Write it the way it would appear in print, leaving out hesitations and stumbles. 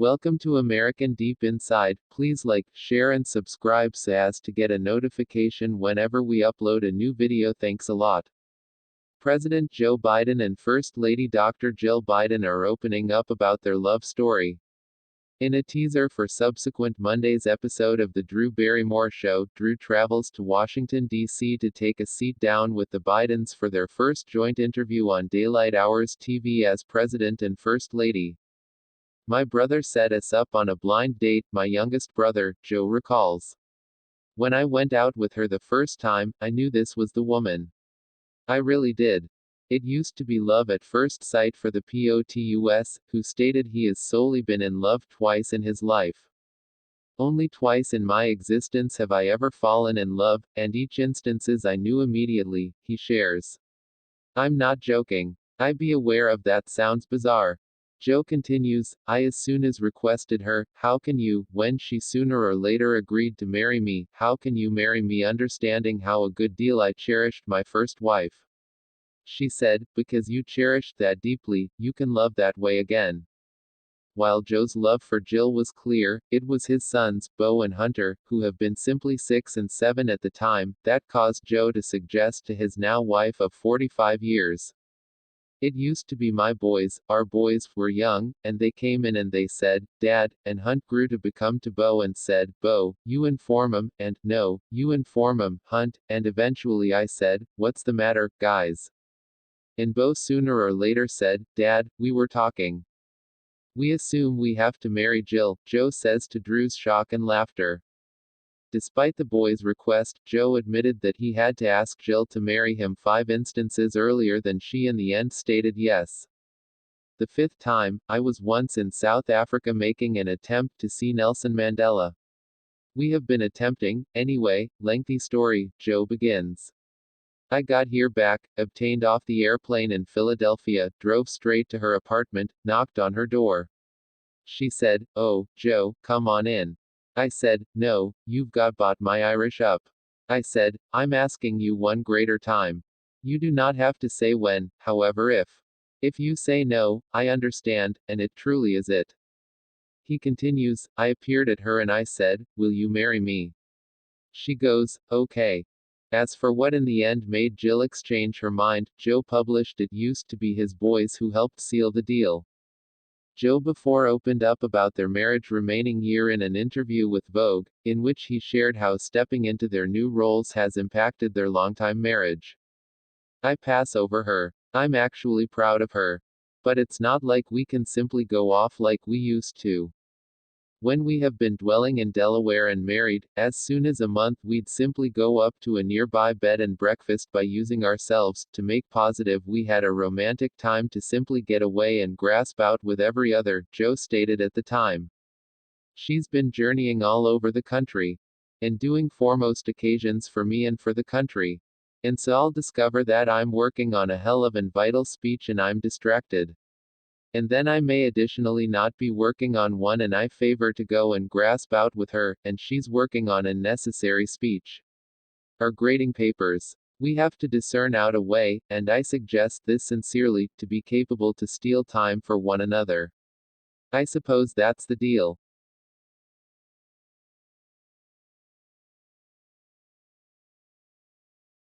Welcome to American Deep Inside. Please like, share and subscribe so as to get a notification whenever we upload a new video. Thanks a lot. President Joe Biden and First Lady Dr. Jill Biden are opening up about their love story. In a teaser for subsequent Monday's episode of the Drew Barrymore Show, Drew travels to Washington, D.C. to take a seat down with the Bidens for their first joint interview on Daylight Hours TV as President and First Lady. "My brother set us up on a blind date," my youngest brother, Joe recalls. "When I went out with her the first time, I knew this was the woman. I really did. It used to be love at first sight for the POTUS, who stated he has solely been in love twice in his life. Only twice in my existence have I ever fallen in love, and each instances I knew immediately," he shares. "I'm not joking. I be aware of that sounds bizarre." Joe continues, "I as soon as requested her, 'How can you, when she sooner or later agreed to marry me, how can you marry me?' understanding how a good deal I cherished my first wife. She said, 'Because you cherished that deeply, you can love that way again.'" While Joe's love for Jill was clear, it was his sons, Beau and Hunter, who have been simply 6 and 7 at the time, that caused Joe to suggest to his now wife of 45 years, "It used to be my boys, our boys were young, and they came in and they said, 'Dad,' and Hunt grew to become to Beau and said, 'Beau, you inform 'em,' and, 'No, you inform 'em, Hunt,' and eventually I said, 'What's the matter, guys?' And Beau sooner or later said, 'Dad, we were talking. We assume we have to marry Jill,'" Joe says to Drew's shock and laughter. Despite the boys' request, Joe admitted that he had to ask Jill to marry him 5 instances earlier than she in the end stated yes. "The 5th time, I was once in South Africa making an attempt to see Nelson Mandela. We have been attempting, anyway, lengthy story," Joe begins. "I got here back, obtained off the airplane in Philadelphia, drove straight to her apartment, knocked on her door. She said, 'Oh, Joe, come on in.' I said, 'No, you've bought my Irish up.' I said, 'I'm asking you one greater time. You do not have to say when, however if you say no, I understand, and it truly is it.'" He continues, "I appeared at her and I said, 'Will you marry me?' She goes, 'Okay.' As for what in the end made Jill exchange her mind, Joe published it used to be his boys who helped seal the deal." Joe before opened up about their marriage remaining year in an interview with Vogue, in which he shared how stepping into their new roles has impacted their longtime marriage. "I pass over her. I'm actually proud of her. But it's not like we can simply go off like we used to. When we have been dwelling in Delaware and married, as soon as a month we'd simply go up to a nearby bed and breakfast by using ourselves, to make positive we had a romantic time to simply get away and grasp out with every other," Joe stated at the time. "She's been journeying all over the country. And doing foremost occasions for me and for the country. And so I'll discover that I'm working on a hell of an vital speech and I'm distracted. And then I may additionally not be working on one and I favor to go and grasp out with her, and she's working on a necessary speech. Or grading papers. We have to discern out a way, and I suggest this sincerely, to be capable to steal time for one another. I suppose that's the deal.